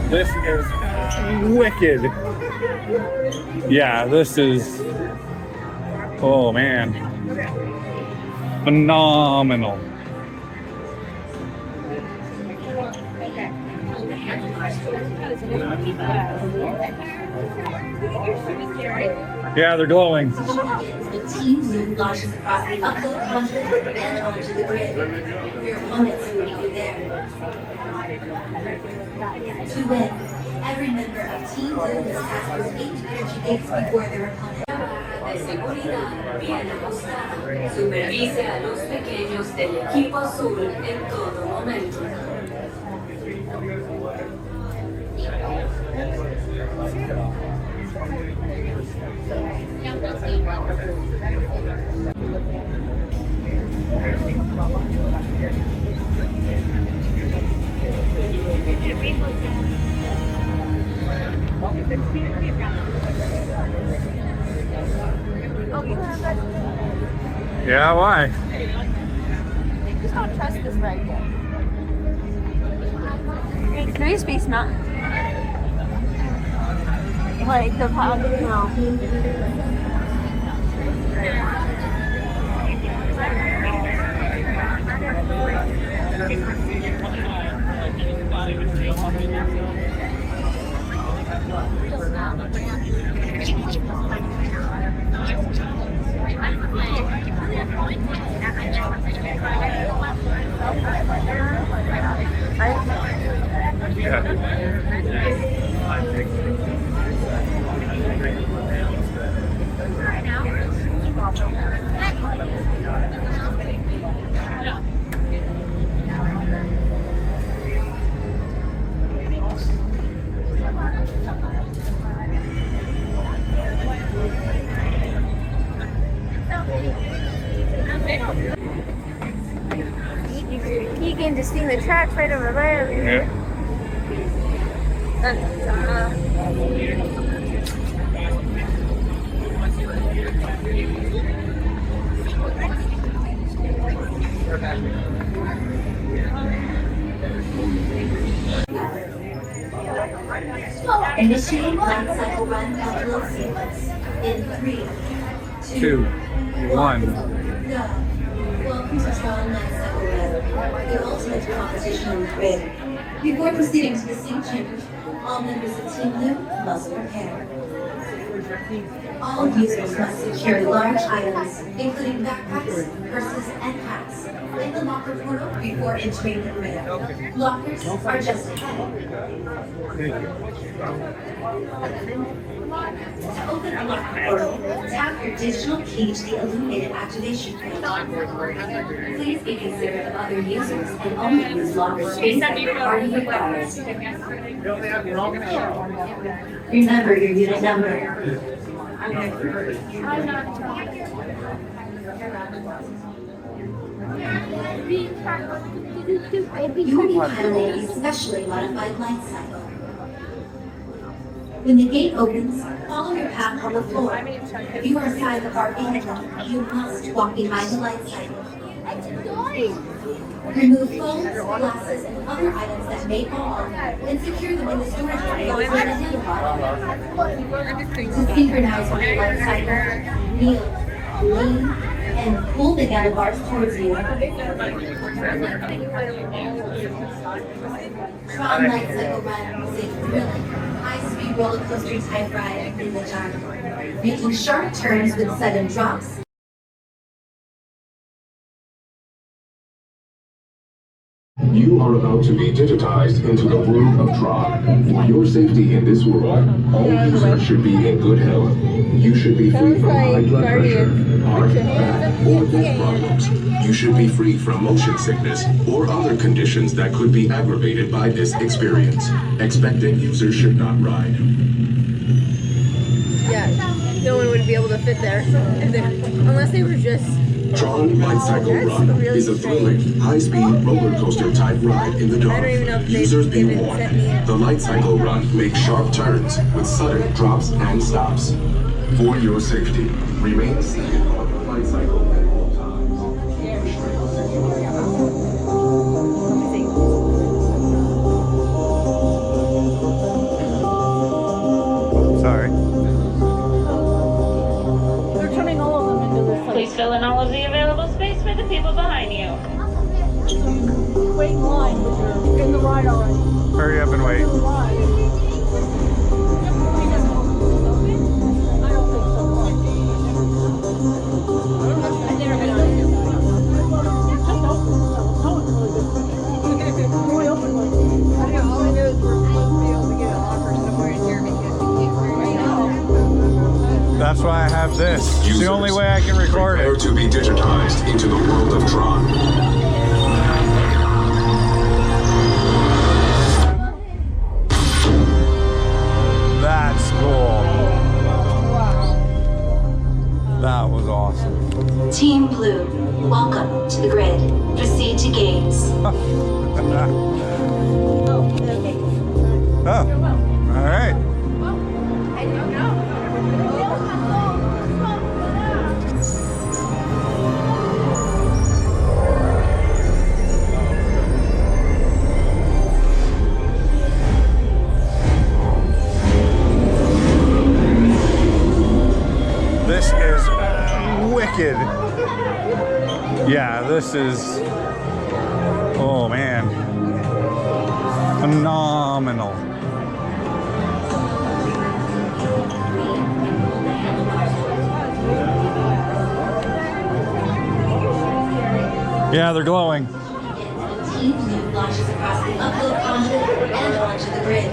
This is wicked. Yeah, this is, oh man, phenomenal. Yeah, they're glowing. The team move launches across the uphill country and onto the grid. Your opponents will meet you there. To win, every member of Team Blue must pass through 8 energy gates before their opponent. De seguridad bien ajustada. Supervise a los pequeños del equipo azul en todo momento. Yeah, why? Just don't trust this right here. There used to be Mountain. Like the pile, no. You can just see the tracks right over there. Yeah. Initiate Lightcycle Run uphill sequence in 3, 2, 1. Go. Welcome to Tron Lightcycle Run, the ultimate competition on the grid. Before proceeding to the sync chamber, all members of Team Blue must prepare. All users must secure large items, including backpacks, purses, and hats, in the locker portal before entering the grid. Lockers are just ahead. To open a locker portal, tap your digital key to the illuminated activation code. Please be considerate of other users and only use locker space that your party requires. Remember your unit number. You will be piloting a specially modified light cycle. When the gate opens, follow your path on the floor. If you are inside the car vehicle, you must walk behind the light cycle. Remove phones, glasses, and other items that may fall off, and secure them in the storage area with the handlebar. To synchronize with the light cycle, kneel, lean, and pull the handlebars towards you. Tron Lightcycle Run is a thrilling, high-speed roller coaster type ride in the dark, making sharp turns with sudden drops. You are about to be digitized into the world of Tron. For your safety in this world, all users should be in good health. You should be free from high blood pressure, heart, back, or neck problems. You should be free from motion sickness or other conditions that could be aggravated by this experience. Expectant users should not ride. Yeah, no one would be able to fit there unless they were just. Tron Lightcycle Run is a thrilling, high-speed roller coaster type ride in the dark. Users be warned. The Lightcycle Run makes sharp turns with sudden drops and stops. For your safety, remain seated on the Lightcycle at all times. Keep restraints securely. Hurry up and wait. That's why I have this. It's the only way I can record Prepare it. to be digitized into the world of Tron. That's cool. That was awesome. Team Blue, welcome to the grid. Proceed to games. Oh, all right. This is wicked. Yeah, this is, oh man, phenomenal. Yeah, they're glowing. Team Blue launches across the uphill conduit and onto the grid.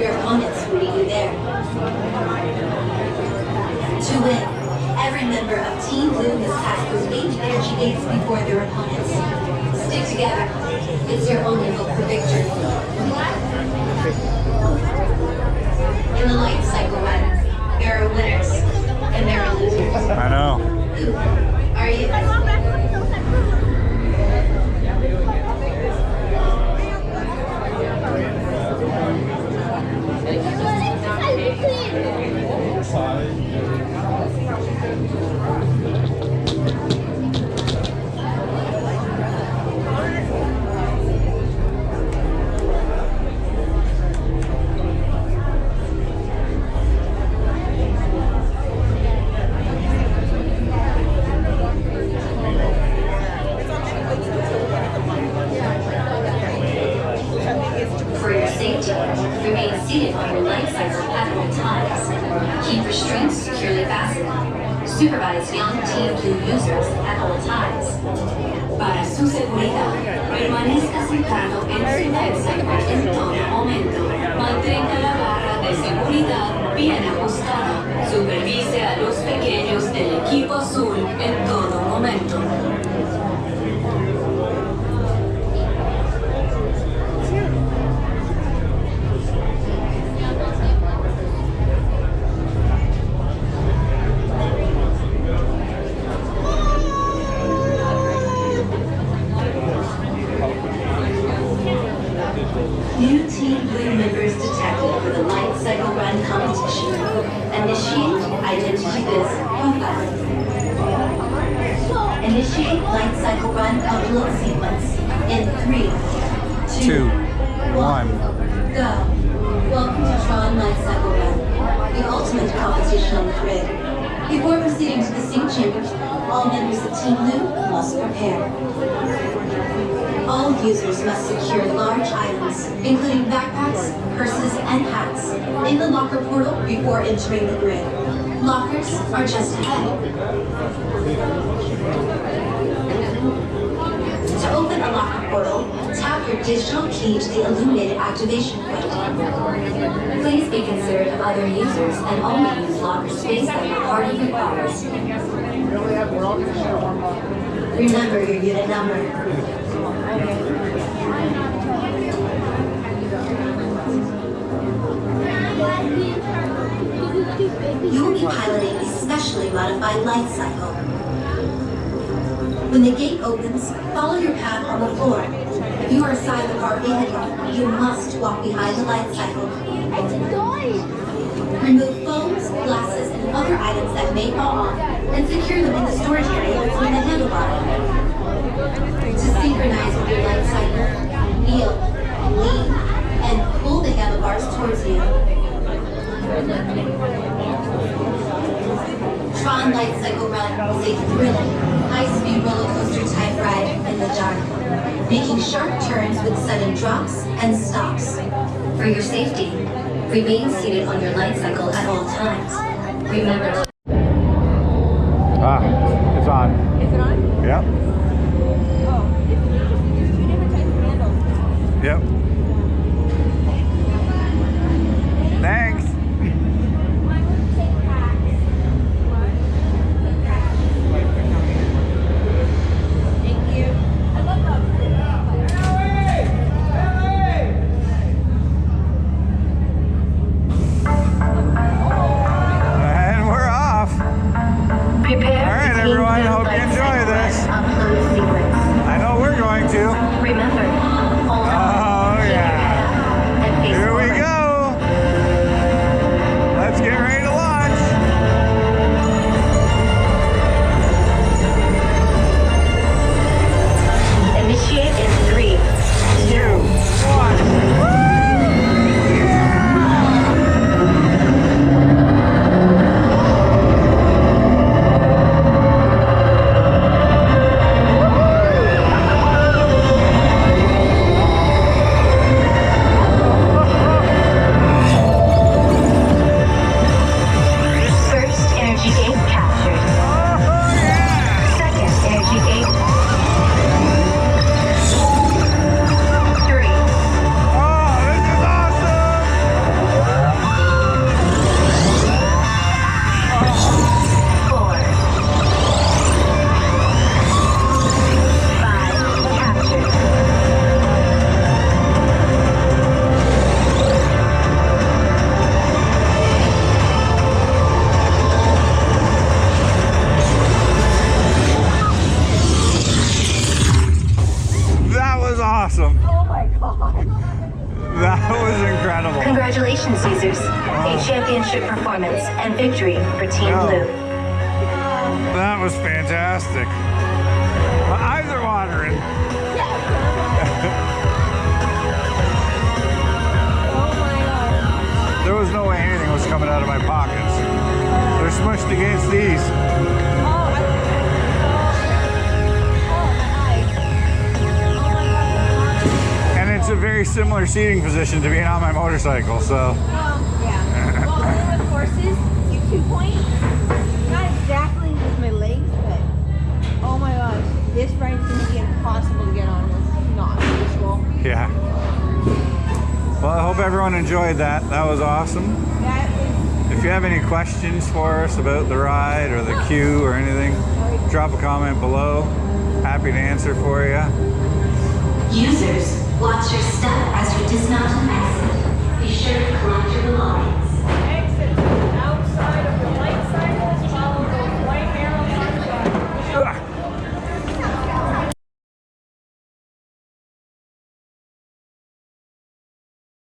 Your opponents will meet you there. To win, every member of Team Blue must pass through 8 energy gates before their opponents. Stick together. It's your only hope for victory. In the light cycle run, there are winners and there are losers. I know. Who are you? For your safety, remain seated on your light cycle at all times. Keep restraints securely fastened. Supervise young Team Blue users at all times. Para su seguridad, permanezca sentado en su light cycle en todo momento. Mantenga la barra de seguridad bien ajustada. Supervise a los pequeños del equipo azul en todo momento. New Team Blue members detected for the light cycle run competition. Initiate identity quiz profiling. Initiate light cycle run upload sequence in 3, 2, 1. go. Welcome to Tron Lightcycle Run, the ultimate competition on the grid. Before proceeding to the sync chamber, all members of Team Blue must prepare. All users must secure large items, including backpacks, purses, and hats, in the locker portal before entering the grid. Lockers are just ahead. To open a locker portal, tap your digital key to the illuminated activation point. Please be considerate of other users and only use locker space that your party requires. Remember your unit number. You will be piloting a specially modified light cycle. When the gate opens, follow your path on the floor. If you are a sidecar vehicle, you must walk behind the light cycle. Remove phones, glasses, and other items that may fall off, and secure them in the storage area between the handlebar. To synchronize with your light cycle, kneel, lean, and pull the handlebars towards you. Tron Lightcycle Run is a thrilling, high-speed roller coaster type ride in the dark, making sharp sharp turns with sudden drops and stops. For your safety, remain seated on your light cycle at all times. Remember to It's on. Is it on? Yep. Oh, there's two different types of handles. Yep. Thanks. Thank you. I love And we're off. prepare. All right, everyone. Hope you enjoy this. Upload sequence. I know we're going to. Remember, hold on. Oh, yeah. And face Here we forward. go. Let's get ready to launch. Initiate in 3, 2, 1. First energy gate captured. Second energy gate. 3, Oh, this is awesome. 4, 5 captured. That was awesome. Oh my god. That was incredible. Congratulations, users. A championship performance and victory for Team Yeah. Blue. That was fantastic. My eyes are watering. Oh my god. There was no way anything was coming out of my pockets. They're smushed against these. Oh, my eyes. And it's a very similar seating position to being on my motorcycle, so. Yeah. Well, then with horses, you 2-point. Not exactly with my legs, but oh my gosh, this ride's gonna be impossible to get on with not useful. Yeah. Well, I hope everyone enjoyed that. That was awesome. That is If you have any questions for us about the ride or the queue or anything, drop a comment below. Happy to answer for you. Users, watch your step as you dismount and exit. Be sure to collect your belongings.